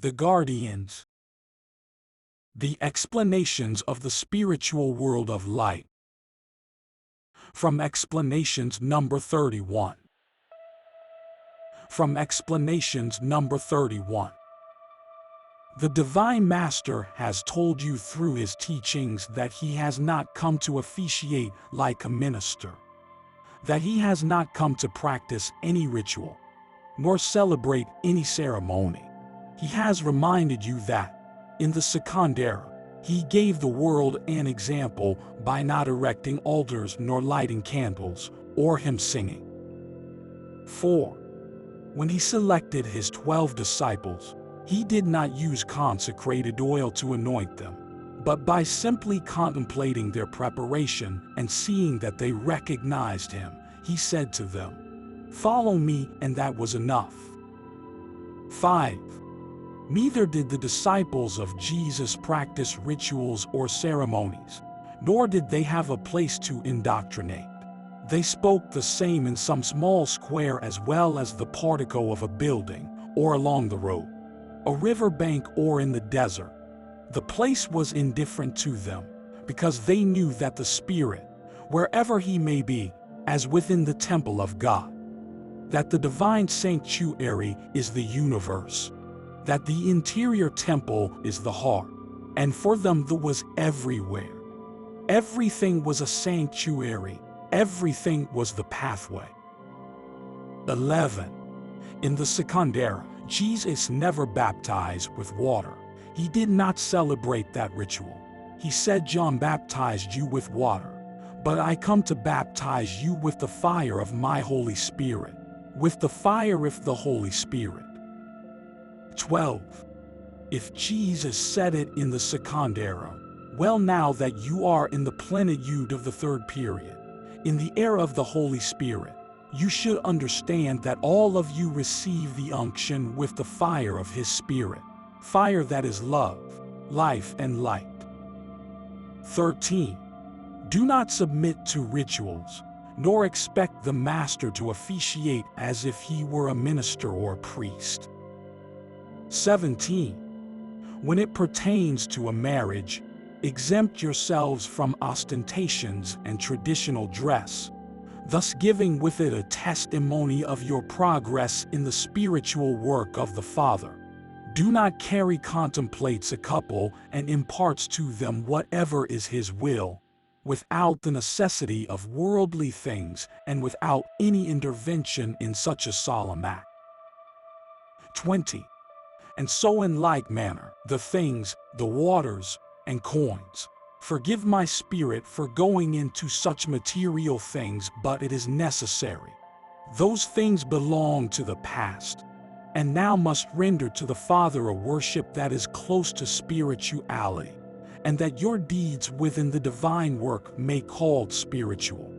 The guardians. The explanations of the spiritual world of light. From explanations number 31. From explanations number 31. The Divine Master has told you through his teachings that he has not come to officiate like a minister, that he has not come to practice any ritual, nor celebrate any ceremony. He has reminded you that, in the second era, he gave the world an example by not erecting altars nor lighting candles, or him singing. 4. When he selected his 12 disciples, he did not use consecrated oil to anoint them, but by simply contemplating their preparation and seeing that they recognized him, he said to them, "Follow me," and that was enough. 5. Neither did the disciples of Jesus practice rituals or ceremonies, nor did they have a place to indoctrinate. They spoke the same in some small square as well as the portico of a building, or along the road, a riverbank, or in the desert. The place was indifferent to them, because they knew that the Spirit, wherever he may be, as within the temple of God, that the divine sanctuary is the universe, that the interior temple is the heart, and for them that was everywhere. Everything was a sanctuary, everything was the pathway. 11. In the second era, Jesus never baptized with water. He did not celebrate that ritual. He said, "John baptized you with water, but I come to baptize you with the fire of my Holy Spirit, with the fire of the Holy Spirit." 12. If Jesus said it in the second era, well, now that you are in the plenitude of the third period, in the era of the Holy Spirit, you should understand that all of you receive the unction with the fire of his Spirit, fire that is love, life, and light. 13. Do not submit to rituals, nor expect the Master to officiate as if he were a minister or a priest. 17. When it pertains to a marriage, exempt yourselves from ostentations and traditional dress, thus giving with it a testimony of your progress in the spiritual work of the Father. Do not carry contemplates a couple and imparts to them whatever is his will, without the necessity of worldly things and without any intervention in such a solemn act. 20. And so in like manner, the things, the waters, and coins. Forgive my spirit for going into such material things, but it is necessary. Those things belong to the past, and now must render to the Father a worship that is close to spirituality, and that your deeds within the divine work may called spiritual.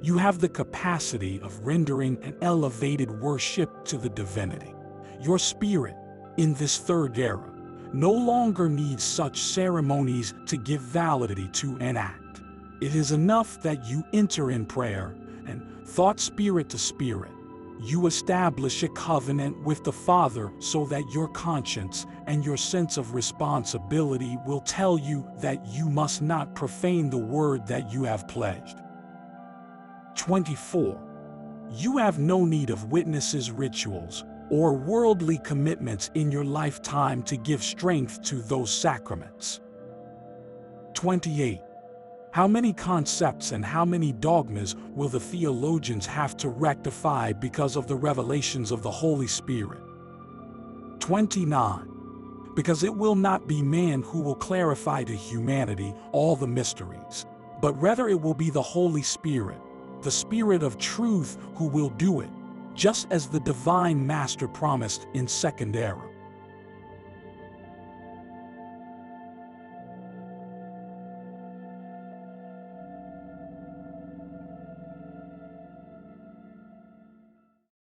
You have the capacity of rendering an elevated worship to the divinity. Your spirit, in this third era, no longer needs such ceremonies to give validity to an act. It is enough that you enter in prayer and, thought spirit to spirit, you establish a covenant with the Father so that your conscience and your sense of responsibility will tell you that you must not profane the word that you have pledged. 24. You have no need of witnesses, rituals, or worldly commitments in your lifetime to give strength to those sacraments. 28. How many concepts and how many dogmas will the theologians have to rectify because of the revelations of the Holy Spirit? 29. Because it will not be man who will clarify to humanity all the mysteries, but rather it will be the Holy Spirit, the Spirit of truth, who will do it, just as the Divine Master promised in second era.